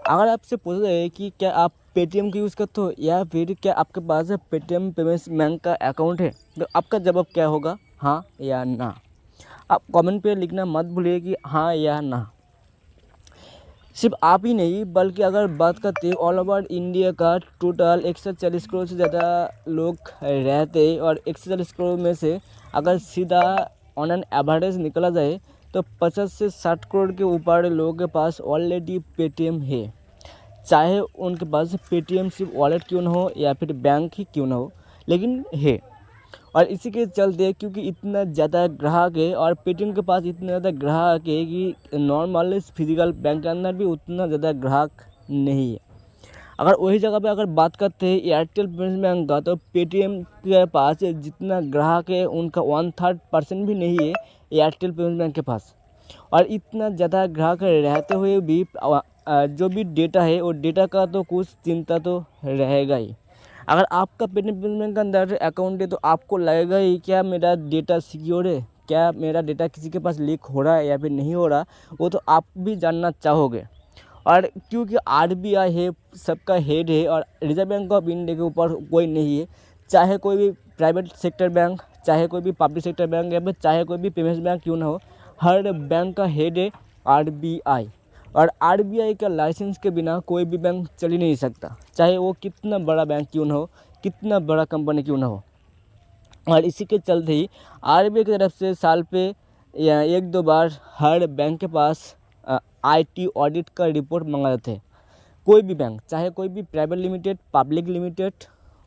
अगर आपसे पूछा जाए कि क्या आप पेटीएम का यूज़ करते हो या फिर क्या आपके पास पेटीएम पेमेंट्स बैंक का अकाउंट है, तो आपका जवाब क्या होगा, हाँ या ना। आप कमेंट पे लिखना मत भूलिए कि हाँ या ना। सिर्फ आप ही नहीं बल्कि अगर बात करते हैं ऑल ओवर इंडिया का टोटल 140 करोड़ से ज़्यादा लोग रहते हैं और 140 करोड़ में से अगर सीधा ऑन एन एवरेज निकला जाए तो 50 से 60 करोड़ के ऊपर लोगों के पास ऑलरेडी पेटीएम है। चाहे उनके पास पेटीएम सिर्फ वॉलेट क्यों ना हो या फिर बैंक ही क्यों ना हो, लेकिन है। और इसी के चलते क्योंकि इतना ज़्यादा ग्राहक है और पेटीएम के पास इतना ज़्यादा ग्राहक है कि नॉर्मल फिजिकल बैंक के अंदर भी उतना ज़्यादा ग्राहक नहीं है। अगर वही जगह पे अगर बात करते हैं एयरटेल पेमेंट्स बैंक का, तो पेटीएम के पास जितना ग्राहक है उनका 1/3% भी नहीं है एयरटेल पेमेंट्स बैंक के पास। और इतना ज़्यादा ग्राहक रहते हुए भी जो भी डेटा है वो डेटा का तो कुछ चिंता तो रहेगा ही। अगर आपका पेटीएम पेमेंट्स बैंक के अंदर अकाउंट है तो आपको लगेगा ही क्या मेरा डेटा सिक्योर है, क्या मेरा डेटा किसी के पास लीक हो रहा है या फिर नहीं हो रहा, वो तो आप भी जानना चाहोगे। और क्योंकि आरबीआई है, सबका हेड है और रिजर्व बैंक ऑफ इंडिया के ऊपर कोई नहीं है। चाहे कोई भी प्राइवेट सेक्टर बैंक, चाहे कोई भी पब्लिक सेक्टर बैंक या फिर चाहे कोई भी पेमेंट्स बैंक क्यों ना हो, हर बैंक का हेड है आरबीआई। और आरबीआई का लाइसेंस के बिना कोई भी बैंक चल ही नहीं सकता, चाहे वो कितना बड़ा बैंक क्यों ना हो, कितना बड़ा कंपनी क्यों ना हो। और इसी के चलते ही आरबीआई की तरफ से साल पे या 1-2 बार हर बैंक के पास आईटी ऑडिट का रिपोर्ट मांगा जाता है। कोई भी बैंक, चाहे कोई भी प्राइवेट लिमिटेड, पब्लिक लिमिटेड,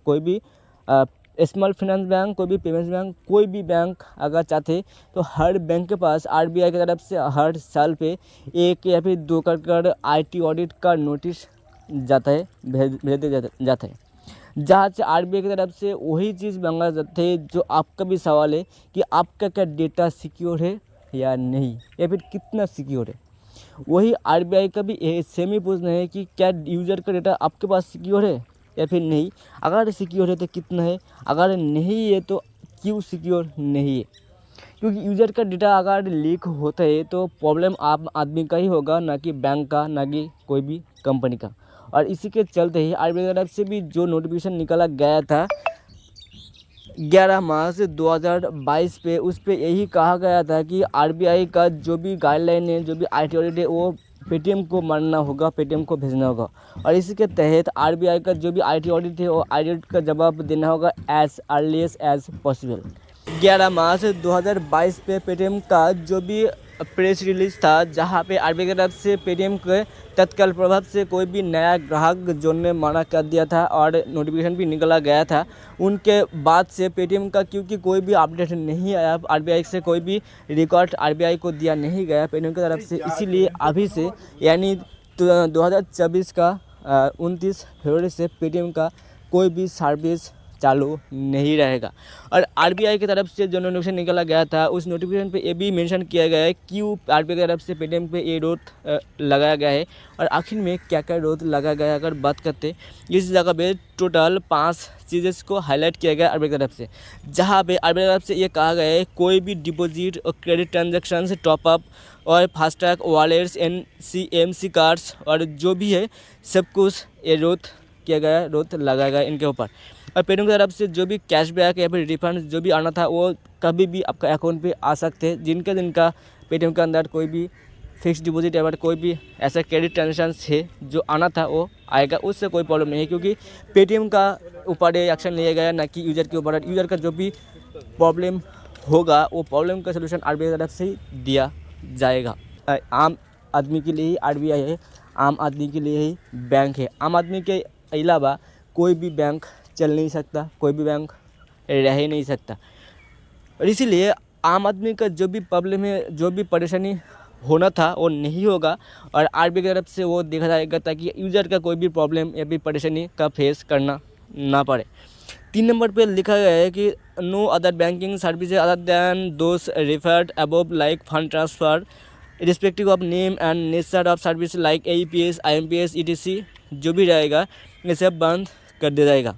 कोई भी स्मॉल फाइनेंस बैंक, कोई भी पेमेंट्स बैंक, कोई भी बैंक अगर चाहते तो हर बैंक के पास आरबीआई की तरफ से हर साल पे 1 या फिर 2 कर आईटी ऑडिट का नोटिस जाता है, भेज दिया जाता है, जहाँ से आरबीआई की तरफ से वही चीज़ मांगा जाता है जो आपका भी सवाल है कि आपका क्या डेटा सिक्योर है या नहीं, या फिर कितना सिक्योर है। वही आरबीआई का भी सेम ही पूछना है कि क्या यूज़र का डेटा आपके पास सिक्योर है या फिर नहीं। अगर सिक्योर है तो कितना है, अगर नहीं है तो क्यों सिक्योर नहीं है। क्योंकि यूज़र का डेटा अगर लीक होता है तो प्रॉब्लम आप आदमी का ही होगा, ना कि बैंक का, ना कि कोई भी कंपनी का। और इसी के चलते ही आरबीआई की तरफ से भी जो नोटिफिकेशन निकाला गया था 11 मार्च 2022 पे, उस पे यही कहा गया था कि आरबीआई का जो भी गाइडलाइन है, जो भी आईटी ऑडिट है, वो पेटीएम को मानना होगा, पेटीएम को भेजना होगा। और इसी के तहत आरबीआई का जो भी आईटी ऑडिट है वो ऑडिट का जवाब देना होगा एज अर्लीस्ट एज पॉसिबल। 11 मार्च 2022 पे पेटीएम का जो भी प्रेस रिलीज था, जहां पे आरबीआई की तरफ से पेटीएम के तत्काल प्रभाव से कोई भी नया ग्राहक जोड़ने मना कर दिया था और नोटिफिकेशन भी निकला गया था। उनके बाद से पेटीएम का क्योंकि कोई भी अपडेट नहीं आया, आरबीआई से कोई भी रिकॉर्ड आरबीआई को दिया नहीं गया पेटीएम की तरफ से, इसीलिए अभी से यानी 2024 का 29 फरवरी से पेटीएम का कोई भी सर्विस चालू नहीं रहेगा। और आरबीआई की तरफ से जो नोटिफिकेशन निकाला गया था उस नोटिफिकेशन पे ये भी मेंशन किया गया है क्यों आरबीआई की तरफ से पेटीएम पे ये रोक लगाया गया है और आखिर में क्या क्या रोक लगाया गया है। अगर बात करते इस जगह पे टोटल 5 चीज़ें को हाईलाइट किया गया आरबीआई की तरफ से, जहाँ पे आरबीआई की तरफ से ये कहा गया है कोई भी डिपॉजिट और क्रेडिट ट्रांजेक्शन, टॉपअप और फास्टैग, वॉलेट्स, एनसीएमसी कार्ड्स और जो भी है सब कुछ ये रोक किया गया, रोक लगाया गया इनके ऊपर। और पेटीएम की तरफ से जो भी कैशबैक या फिर रिफंड जो भी आना था वो कभी भी आपका अकाउंट पे आ सकते हैं। जिनका पेटीएम के अंदर कोई भी फिक्स डिपॉजिट या फिर कोई भी ऐसा क्रेडिट ट्रांजेक्शन है जो आना था वो आएगा, उससे कोई प्रॉब्लम नहीं है, क्योंकि पेटीएम का ऊपर एक्शन लिया गया, ना कि यूज़र के ऊपर। यूज़र का जो भी प्रॉब्लम होगा वो प्रॉब्लम का सलूशन आरबीआई की तरफ से ही दिया जाएगा। आम आदमी के लिए ही आरबीआई है, आम आदमी के लिए ही बैंक है। आम आदमी के अलावा कोई भी बैंक चल नहीं सकता, कोई भी बैंक रह ही नहीं सकता। और इसीलिए आम आदमी का जो भी प्रॉब्लम है, जो भी परेशानी होना था वो नहीं होगा और आरबीआई की तरफ से वो देखा जाएगा ताकि यूज़र का कोई भी प्रॉब्लम या भी परेशानी का फेस करना ना पड़े। 3 नंबर पे लिखा गया है कि no other banking services other than those referred above like fund transfer respective of name and nature of service like AEPS, IMPS, ETC जो भी रहेगा ये सब बंद कर दिया जाएगा।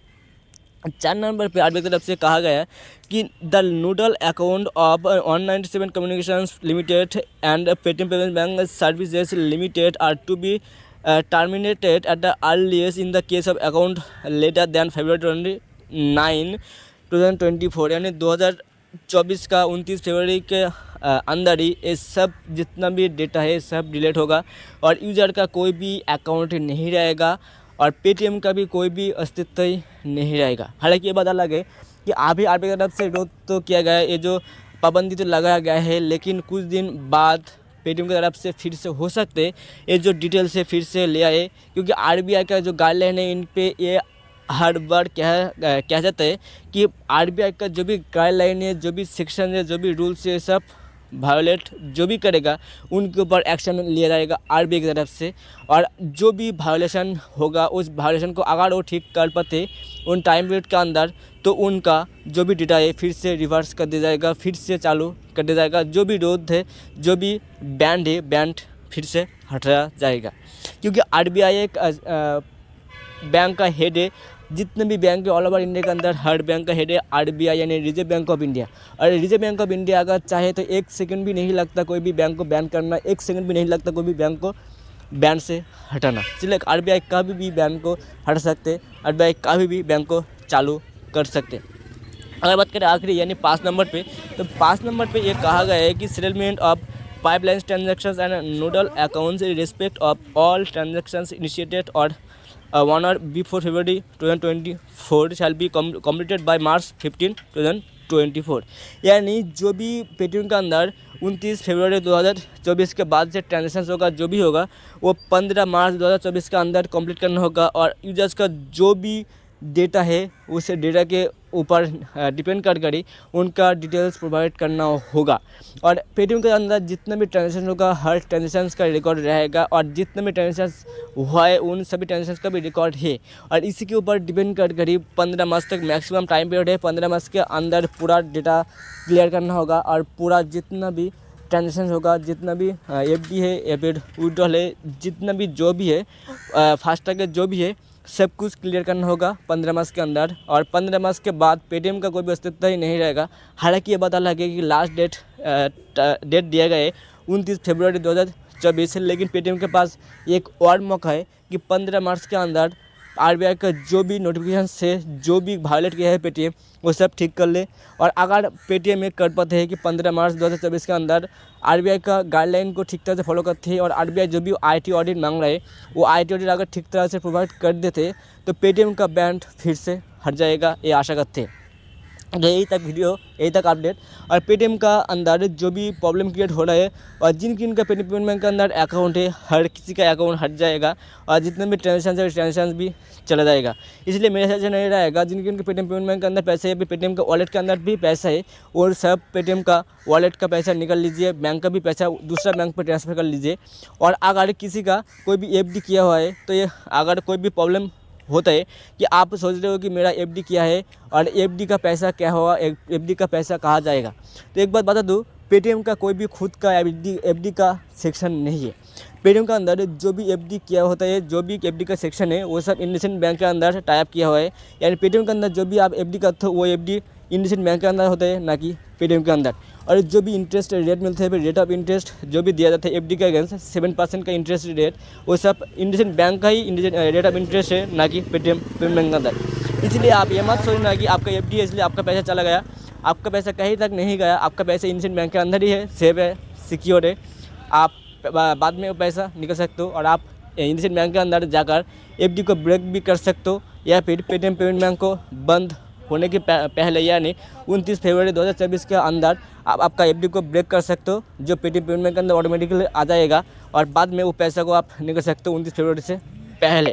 4 नंबर पे आरबीआई की तरफ से कहा गया कि the nodal account of 197 communications limited and Paytm payments bank services limited are to be terminated at the earliest in the case of account later than February 29, 2024, यानी 2024 का 29 फरवरी के अंदर ही ये सब जितना भी डेटा है सब डिलीट होगा और यूज़र का कोई भी अकाउंट नहीं रहेगा और पेटीएम का भी कोई भी अस्तित्व ही नहीं रहेगा। हालांकि ये बात अलग है कि अभी आरबीआई की तरफ से विरोध तो किया गया है, ये जो पाबंदी तो लगाया गया है, लेकिन कुछ दिन बाद पेटीएम की तरफ से फिर से हो सकते ये जो डिटेल से फिर से ले आए, क्योंकि आरबीआई का जो गाइडलाइन है इन पे ये हर बार कहा जाता है कि आरबीआई का जो भी गाइडलाइन है, जो भी सेक्शन है, जो भी रूल्स है, सब वायोलेट जो भी करेगा उनके ऊपर एक्शन लिया जाएगा आरबीआई की तरफ से। और जो भी वायोलेशन होगा उस वायोलेशन को अगर वो ठीक कर पाते उन टाइम पीरियड के अंदर, तो उनका जो भी डेटा है फिर से रिवर्स कर दिया जाएगा, फिर से चालू कर दिया जाएगा। जो भी रोध है, जो भी बैंड है, बैंड फिर से हटाया जाएगा, क्योंकि आरबीआई एक बैंक का हेड है। जितने भी बैंक है ऑल ओवर इंडिया के अंदर हर बैंक का हेड है आरबीआई, यानी रिजर्व बैंक ऑफ इंडिया। और रिजर्व बैंक ऑफ इंडिया अगर चाहे तो एक सेकंड भी नहीं लगता कोई भी बैंक को बैन करना, एक सेकंड भी नहीं लगता कोई भी बैंक को बैन से हटाना। इसलिए आरबीआई कभी भी बैंक को हटा सकते, आरबीआई कभी भी बैंक को चालू कर सकते। अगर बात करें आखिरी यानी 5 नंबर पे, तो 5 नंबर पे ये कहा गया है कि settlement of pipeline transactions and nodal accounts in respect of all transactions initiated और 1 hour before February 2024 shall be completed by March 15, 2024। यानी जो भी पेटीएम के अंदर 29 फरवरी 2024 के बाद से ट्रांजेक्शन होगा, जो भी होगा वो 15 मार्च 2024 के अंदर कंप्लीट करना होगा। और यूजर्स का जो भी डेटा है उस डेटा के ऊपर डिपेंड कर ही उनका डिटेल्स प्रोवाइड करना होगा। और पेटीएम के अंदर जितना भी ट्रांजेक्शन होगा हर ट्रांजेक्शन का रिकॉर्ड रहेगा, और जितने भी ट्रांजेक्शन हुआ है उन सभी ट्रांजेक्शन का भी रिकॉर्ड है। और इसी के ऊपर डिपेंड कर ही 15 मार्च तक मैक्सिमम टाइम पीरियड है। 15 मार्च के अंदर पूरा डेटा क्लियर करना होगा और पूरा जितना भी ट्रांजेक्शन होगा, जितना भी एफडी है या फिर विड्रॉल है, जितना भी जो भी है फास्टैग है, जो भी है सब कुछ क्लियर करना होगा 15 मार्च के अंदर। और 15 मार्च के बाद पेटीएम का कोई भी अस्तित्व ही नहीं रहेगा। हालांकि ये बात अलग है कि लास्ट डेट दिया गया है 29 फरवरी 2024, लेकिन पेटीएम के पास एक और मौका है कि 15 मार्च के अंदर आरबीआई का जो भी नोटिफिकेशन से जो भी वायलेट किया है पेटीएम वो सब ठीक कर ले। और अगर पेटीएम में कर पाते हैं कि 15 मार्च 2024 के अंदर आरबीआई का गाइडलाइन को ठीक तरह से फॉलो करते हैं और आरबीआई जो भी आईटी ऑडिट मांग रहे हैं वो आईटी ऑडिट अगर ठीक तरह से प्रोवाइड कर देते तो पेटीएम का बैन फिर से हट जाएगा, ये आशा करते हैं। यही तक वीडियो, यही तक अपडेट। और पेटीएम का अंदर जो भी प्रॉब्लम क्रिएट हो रहा है और जिन किन का पेटीएम पेमेंट के अंदर अकाउंट है हर किसी का अकाउंट हट जाएगा और जितने भी ट्रांजेक्शन है ट्रांजेक्शन भी चला जाएगा। इसलिए मेरा सजेशन नहीं रहेगा जिन किन के पेटीएम पेमेंट के अंदर पैसे है, पेटीएम का वॉलेट के अंदर भी पैसा है और सब पेटीएम का वॉलेट का पैसा निकल लीजिए, बैंक का भी पैसा दूसरा बैंक पर ट्रांसफ़र कर लीजिए। और अगर किसी का कोई भी एफडी किया हुआ है तो ये अगर कोई भी प्रॉब्लम होता है कि आप सोच रहे हो कि मेरा एफडी किया है और एफडी का पैसा क्या होगा, एफडी का पैसा कहाँ जाएगा, तो एक बात बता दूँ, पेटीएम का कोई भी खुद का एफडी का सेक्शन नहीं है। पेटीएम का अंदर जो भी एफडी किया होता है, जो भी एफडी का सेक्शन है वो सब इंडसइंड बैंक के अंदर टाइप किया हुआ है। यानी पेटीएम के अंदर जो भी आप एफडी करते हो वो एफडी इंडसइंड बैंक के अंदर होता है, ना कि पेटीएम के अंदर। और जो भी इंटरेस्ट रेट मिलते हैं, रेट ऑफ इंटरेस्ट जो भी दिया जाता है एफडी के अगेंस्ट 7% का इंटरेस्ट रेट, वो सब इंडसइंड बैंक का ही रेट ऑफ इंटरेस्ट है, ना कि पेटीएम पेमेंट के अंदर। इसलिए आप ये मत सोचना कि आपका एफडी है इसलिए आपका पैसा चला गया, आपका पैसा कहीं तक नहीं गया, आपका पैसा इंडसइंड बैंक के अंदर ही है, सेफ है, सिक्योर है। आप बाद में वो पैसा निकल सकते हो और आप इंडसइंड बैंक के अंदर जाकर एफडी को ब्रेक भी कर सकते हो, या फिर पेटीएम पेमेंट बैंक को बंद होने के पहले यानी 29 फरवरी 2024 के अंदर आप आपका एफडी को ब्रेक कर सकते हो, जो पेटीएम पेमेंट के अंदर ऑटोमेटिकली आ जाएगा और बाद में वो पैसा को आप निकल सकते हो 29 फरवरी से पहले।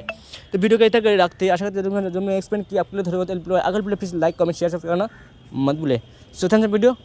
तो वीडियो को इतना कर रखते हैं, आशा करते हैं जो मैं एक्सप्लेन किया आपके लिए थोड़ा बहुत। अगर प्लीज़ लाइक कमेंट शेयर सब करना मत भूले। So thanks video.